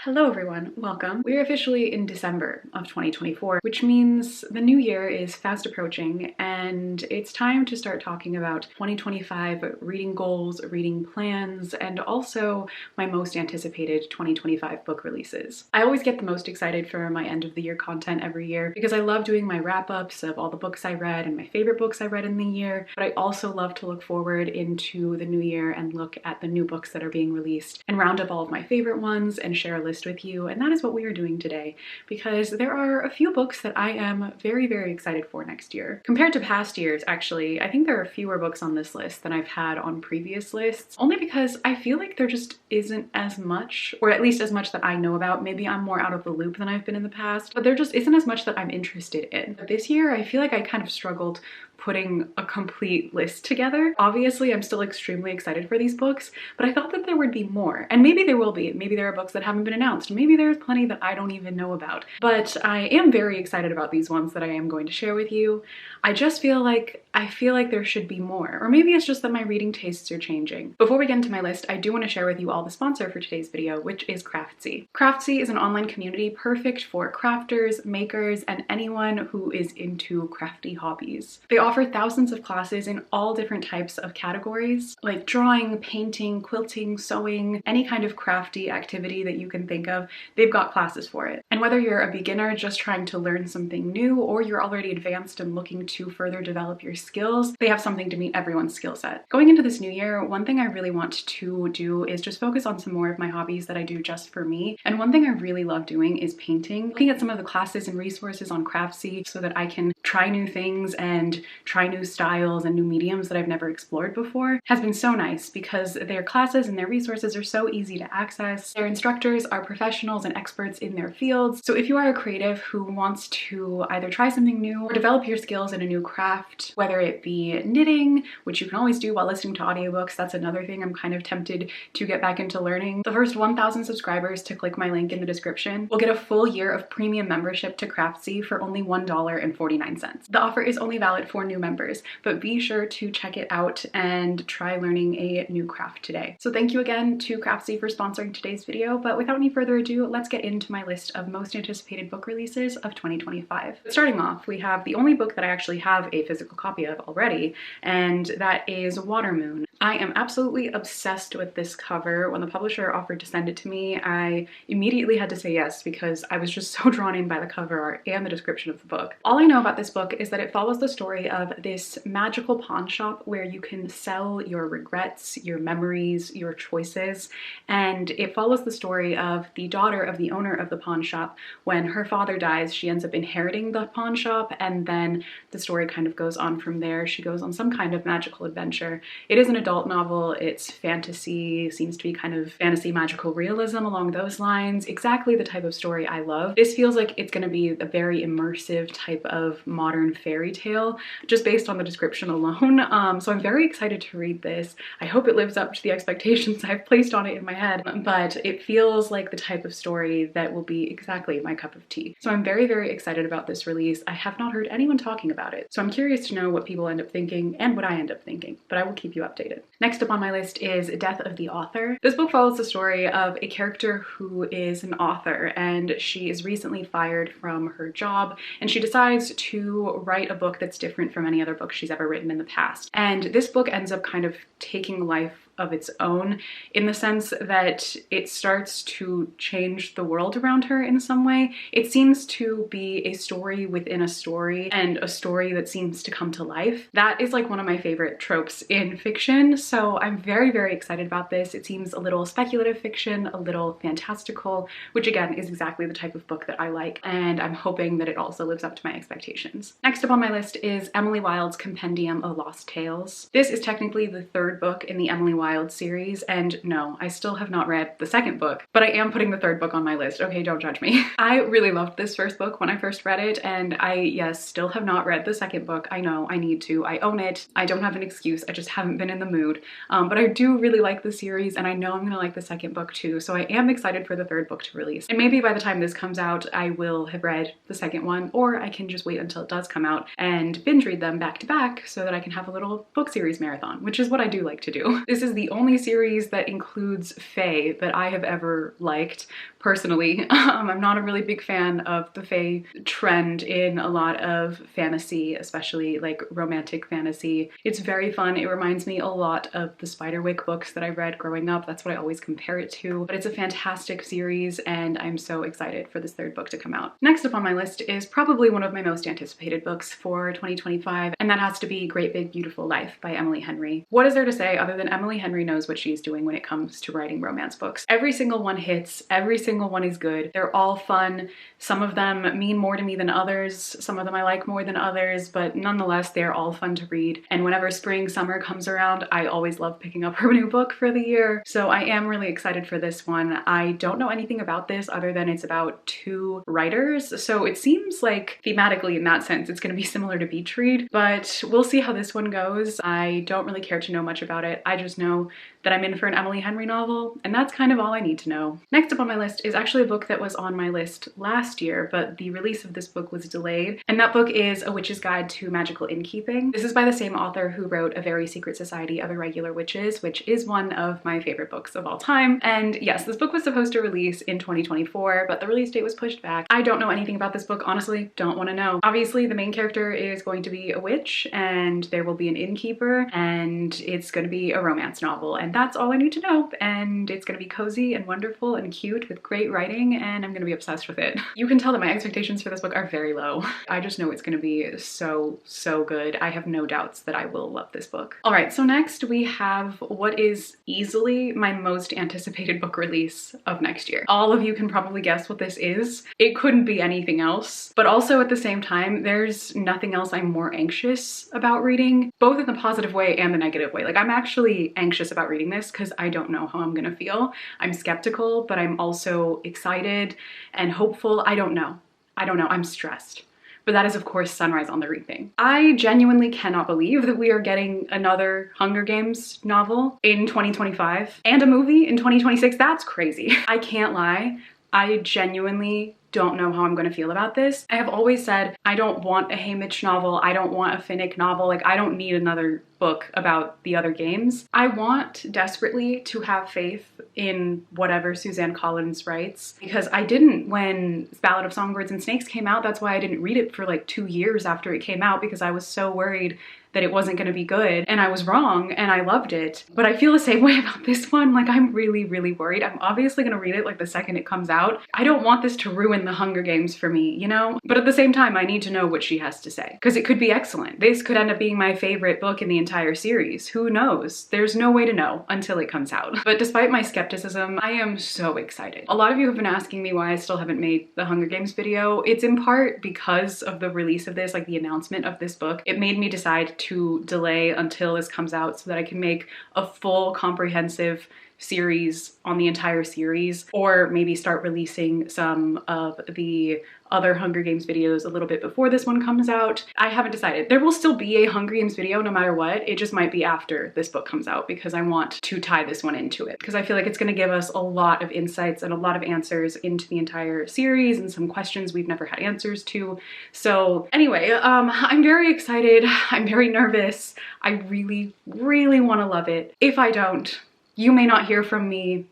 Hello everyone, welcome. We're officially in December of 2024, which means the new year is fast approaching and it's time to start talking about 2025 reading goals, reading plans, and also my most anticipated 2025 book releases. I always get the most excited for my end of the year content every year because I love doing my wrap-ups of all the books I read and my favorite books I read in the year, but I also love to look forward into the new year and look at the new books that are being released and round up all of my favorite ones and share a list with you, and that is what we are doing today because there are a few books that I am very excited for next year. Compared to past years, actually, I think there are fewer books on this list than I've had on previous lists, only because I feel like there just isn't as much, or at least as much that I know about. Maybe I'm more out of the loop than I've been in the past, but there just isn't as much that I'm interested in. But this year, I feel like I kind of struggled putting a complete list together. Obviously, I'm still extremely excited for these books, but I thought that there would be more. And maybe there will be. Maybe there are books that haven't been announced. Maybe there's plenty that I don't even know about. But I am very excited about these ones that I am going to share with you. I just feel like there should be more. Or maybe it's just that my reading tastes are changing. Before we get into my list, I do want to share with you all the sponsor for today's video, which is Craftsy. Craftsy is an online community perfect for crafters, makers, and anyone who is into crafty hobbies. They offer thousands of classes in all different types of categories, like drawing, painting, quilting, sewing, any kind of crafty activity that you can think of, they've got classes for it. And whether you're a beginner just trying to learn something new, or you're already advanced and looking to further develop your skills, they have something to meet everyone's skill set. Going into this new year, one thing I really want to do is just focus on some more of my hobbies that I do just for me. And one thing I really love doing is painting. Looking at some of the classes and resources on Craftsy so that I can try new things and try new styles and new mediums that I've never explored before has been so nice because their classes and their resources are so easy to access. Their instructors are professionals and experts in their fields. So if you are a creative who wants to either try something new or develop your skills in a new craft, whether it be knitting, which you can always do while listening to audiobooks, that's another thing I'm kind of tempted to get back into learning. The first 1,000 subscribers to click my link in the description will get a full year of premium membership to Craftsy for only $1.49. The offer is only valid for new members, but be sure to check it out and try learning a new craft today. So thank you again to Craftsy for sponsoring today's video, but without any further ado, let's get into my list of most anticipated book releases of 2025. Starting off, we have the only book that I actually have a physical copy of already, and that is Watermoon. I am absolutely obsessed with this cover. When the publisher offered to send it to me, I immediately had to say yes because I was just so drawn in by the cover art and the description of the book. All I know about this book is that it follows the story of this magical pawn shop where you can sell your regrets, your memories, your choices, and it follows the story of the daughter of the owner of the pawn shop. When her father dies, she ends up inheriting the pawn shop, and then the story kind of goes on from there. She goes on some kind of magical adventure. It is an adult novel, it's fantasy, seems to be kind of fantasy magical realism along those lines, exactly the type of story I love. This feels like it's going to be a very immersive type of modern fairy tale, just based on the description alone. So I'm very excited to read this. I hope it lives up to the expectations I've placed on it in my head, but it feels like the type of story that will be exactly my cup of tea. So I'm very excited about this release. I have not heard anyone talking about it, so I'm curious to know what people end up thinking and what I end up thinking, but I will keep you updated. Next up on my list is Death of the Author. This book follows the story of a character who is an author, and she is recently fired from her job, and she decides to write a book that's different from any other book she's ever written in the past. And this book ends up kind of taking life of its own in the sense that it starts to change the world around her in some way. It seems to be a story within a story and a story that seems to come to life. That is like one of my favorite tropes in fiction, so I'm very excited about this. It seems a little speculative fiction, a little fantastical, which again is exactly the type of book that I like, and I'm hoping that it also lives up to my expectations. Next up on my list is Emily Wilde's Compendium of Lost Tales. This is technically the third book in the Emily Wilde series, and no, I still have not read the second book, but I am putting the third book on my list. Okay, don't judge me. I really loved this first book when I first read it, and yes, still have not read the second book. I know, I need to. I own it. I don't have an excuse. I just haven't been in the mood. But I do really like the series, and I know I'm gonna like the second book too, so I am excited for the third book to release. And maybe by the time this comes out, I will have read the second one, or I can just wait until it does come out and binge read them back to back so that I can have a little book series marathon, which is what I do like to do. This is is the only series that includes fae that I have ever liked. Personally, I'm not a really big fan of the fae trend in a lot of fantasy, especially like romantic fantasy. It's very fun. It reminds me a lot of the Spiderwick books that I read growing up. That's what I always compare it to. But it's a fantastic series and I'm so excited for this third book to come out. Next up on my list is probably one of my most anticipated books for 2025, and that has to be Great Big Beautiful Life by Emily Henry. What is there to say other than Emily Henry knows what she's doing when it comes to writing romance books? Every single one hits, every single one is good. They're all fun. Some of them mean more to me than others. Some of them I like more than others, but nonetheless, they're all fun to read. And whenever spring, summer comes around, I always love picking up her new book for the year. So I am really excited for this one. I don't know anything about this other than it's about two writers. So it seems like thematically in that sense, it's going to be similar to Beach Read, but we'll see how this one goes. I don't really care to know much about it. I just know that I'm in for an Emily Henry novel, and that's kind of all I need to know. Next up on my list is actually a book that was on my list last year, but the release of this book was delayed, and that book is A Witch's Guide to Magical Inkeeping. This is by the same author who wrote A Very Secret Society of Irregular Witches, which is one of my favorite books of all time. And yes, this book was supposed to release in 2024, but the release date was pushed back. I don't know anything about this book, honestly, don't want to know. Obviously, the main character is going to be a witch, and there will be an innkeeper, and it's going to be a romance novel, and that's all I need to know. And it's going to be cozy and wonderful and cute with great writing, and I'm going to be obsessed with it. You can tell that my expectations for this book are very low. I just know it's going to be so good. I have no doubts that I will love this book. All right, so next we have what is easily my most anticipated book release of next year. All of you can probably guess what this is. It couldn't be anything else, but also at the same time, there's nothing else I'm more anxious about reading, both in the positive way and the negative way. Like, I'm actually anxious about reading this because I don't know how I'm gonna feel. I'm skeptical, but I'm also excited and hopeful. I don't know. I'm stressed. But that is, of course, Sunrise on the Reaping. I genuinely cannot believe that we are getting another Hunger Games novel in 2025 and a movie in 2026. That's crazy. I can't lie. I genuinely don't know how I'm going to feel about this. I have always said I don't want a Haymitch novel. I don't want a Finnick novel. Like, I don't need another book about the other games. I want desperately to have faith in whatever Suzanne Collins writes, because I didn't when Ballad of Songbirds and Snakes came out. That's why I didn't read it for like 2 years after it came out, because I was so worried that it wasn't going to be good, and I was wrong and I loved it. But I feel the same way about this one. Like, I'm really worried. I'm obviously going to read it like the second it comes out. I don't want this to ruin the Hunger Games for me, you know? But at the same time, I need to know what she has to say, because it could be excellent. This could end up being my favorite book in the entire series. Who knows? There's no way to know until it comes out. But despite my skepticism, I am so excited. A lot of you have been asking me why I still haven't made the Hunger Games video. It's in part because of the release of this, like the announcement of this book. It made me decide to delay until this comes out so that I can make a full comprehensive series on the entire series, or maybe start releasing some of the other Hunger Games videos a little bit before this one comes out. I haven't decided. There will still be a Hunger Games video no matter what. It just might be after this book comes out, because I want to tie this one into it, because I feel like it's going to give us a lot of insights and a lot of answers into the entire series and some questions we've never had answers to. So anyway, I'm very excited. I'm very nervous. I really want to love it. If I don't, you may not hear from me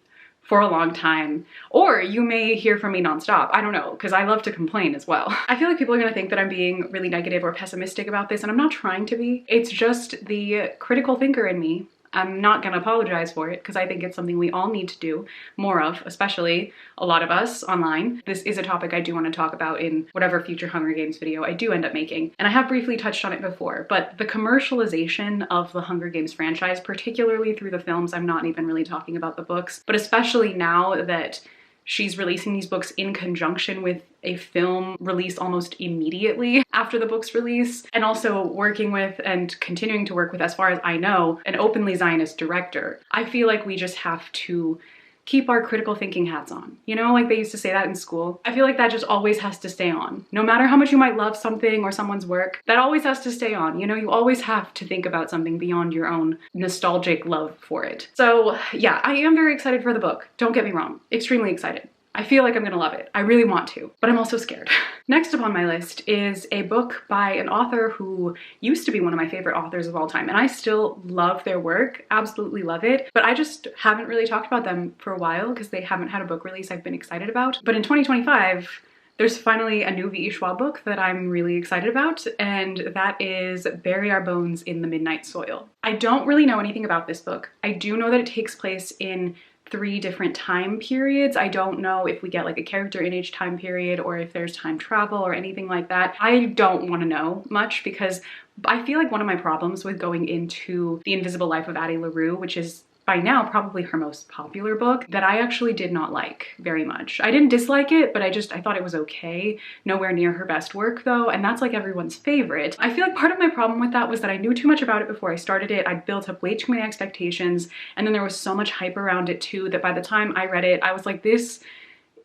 for a long time, or you may hear from me nonstop. I don't know, because I love to complain as well. I feel like people are gonna think that I'm being really negative or pessimistic about this, and I'm not trying to be. It's just the critical thinker in me. I'm not gonna apologize for it, because I think it's something we all need to do more of, especially a lot of us online. This is a topic I do want to talk about in whatever future Hunger Games video I do end up making. And I have briefly touched on it before, but the commercialization of the Hunger Games franchise, particularly through the films, I'm not even really talking about the books, but especially now that she's releasing these books in conjunction with a film release almost immediately after the book's release, and also working with and continuing to work with, as far as I know, an openly Zionist director. I feel like we just have to keep our critical thinking hats on. You know, like they used to say that in school. I feel like that just always has to stay on. No matter how much you might love something or someone's work, that always has to stay on. You know, you always have to think about something beyond your own nostalgic love for it. So yeah, I am very excited for the book. Don't get me wrong, extremely excited. I feel like I'm gonna love it. I really want to, but I'm also scared. Next up on my list is a book by an author who used to be one of my favorite authors of all time, and I still love their work, absolutely love it, but I just haven't really talked about them for a while because they haven't had a book release I've been excited about. But in 2025, there's finally a new V.E. Schwab book that I'm really excited about, and that is Bury Our Bones in the Midnight Soil. I don't really know anything about this book. I do know that it takes place in 3 different time periods. I don't know if we get like a character in each time period or if there's time travel or anything like that. I don't want to know much because I feel like one of my problems with going into The Invisible Life of Addie LaRue, which is by now probably her most popular book, that I actually did not like very much. I didn't dislike it, but I thought it was okay. Nowhere near her best work though, and that's like everyone's favorite. I feel like part of my problem with that was that I knew too much about it before I started it. I'd built up way too many expectations, and then there was so much hype around it too that by the time I read it, I was like, this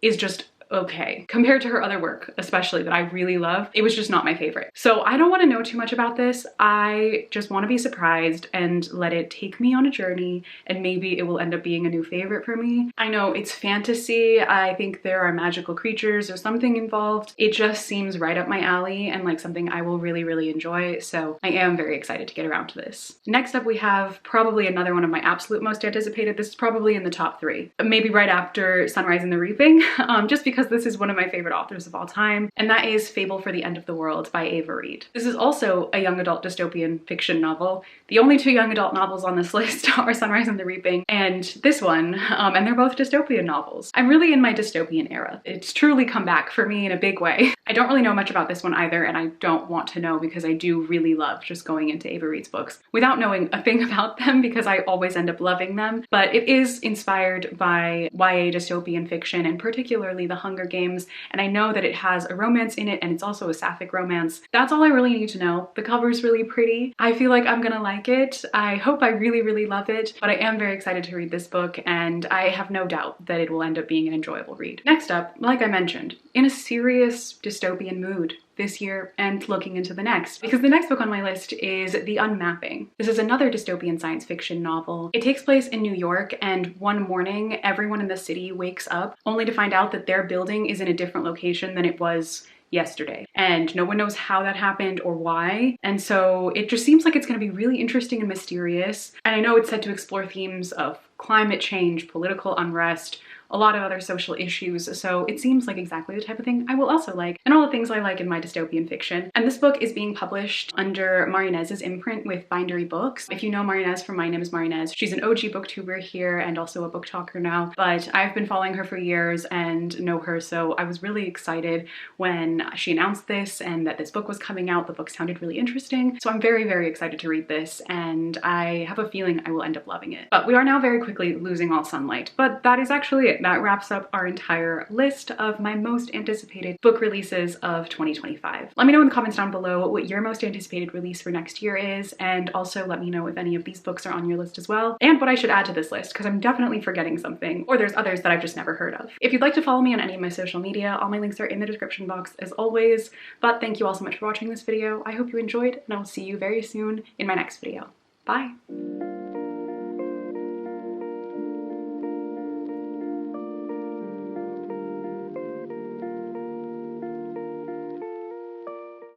is just okay. Compared to her other work, especially, that I really love, it was just not my favorite. So I don't want to know too much about this. I just want to be surprised and let it take me on a journey, and maybe it will end up being a new favorite for me. I know it's fantasy. I think there are magical creatures or something involved. It just seems right up my alley and like something I will really, really enjoy. So I am very excited to get around to this. Next up, we have probably another one of my absolute most anticipated. This is probably in the top 3, maybe right after Sunrise and the Reaping, just because this is one of my favorite authors of all time, and that is Fable for the End of the World by Ava Reid. This is also a young adult dystopian fiction novel. The only 2 young adult novels on this list are Sunrise and the Reaping and this one, and they're both dystopian novels. I'm really in my dystopian era. It's truly come back for me in a big way. I don't really know much about this one either, and I don't want to know because I do really love just going into Ava Reid's books without knowing a thing about them because I always end up loving them. But it is inspired by YA dystopian fiction, and particularly the Hunger Games, and I know that it has a romance in it, and it's also a sapphic romance. That's all I really need to know. The cover's really pretty. I feel like I'm gonna like it. I hope I really, really love it, but I am very excited to read this book, and I have no doubt that it will end up being an enjoyable read. Next up, like I mentioned, in a serious dystopian mood this year and looking into the next, because the next book on my list is The Unmapping. This is another dystopian science fiction novel. It takes place in New York, and one morning everyone in the city wakes up only to find out that their building is in a different location than it was yesterday, and no one knows how that happened or why. And so it just seems like it's going to be really interesting and mysterious, and I know it's set to explore themes of climate change, political unrest, a lot of other social issues, so it seems like exactly the type of thing I will also like, and all the things I like in my dystopian fiction. And this book is being published under Marinez's imprint with Bindery Books. If you know Marinez from My Name is Marinez, she's an OG booktuber here and also a book talker now, but I've been following her for years and know her, so I was really excited when she announced this and that this book was coming out. The book sounded really interesting, so I'm very, very excited to read this, and I have a feeling I will end up loving it. But we are now very quickly losing all sunlight, but that is actually it. That wraps up our entire list of my most anticipated book releases of 2025. Let me know in the comments down below what your most anticipated release for next year is, and also let me know if any of these books are on your list as well, and what I should add to this list, because I'm definitely forgetting something, or there's others that I've just never heard of. If you'd like to follow me on any of my social media, all my links are in the description box as always. But thank you all so much for watching this video. I hope you enjoyed, and I will see you very soon in my next video. Bye!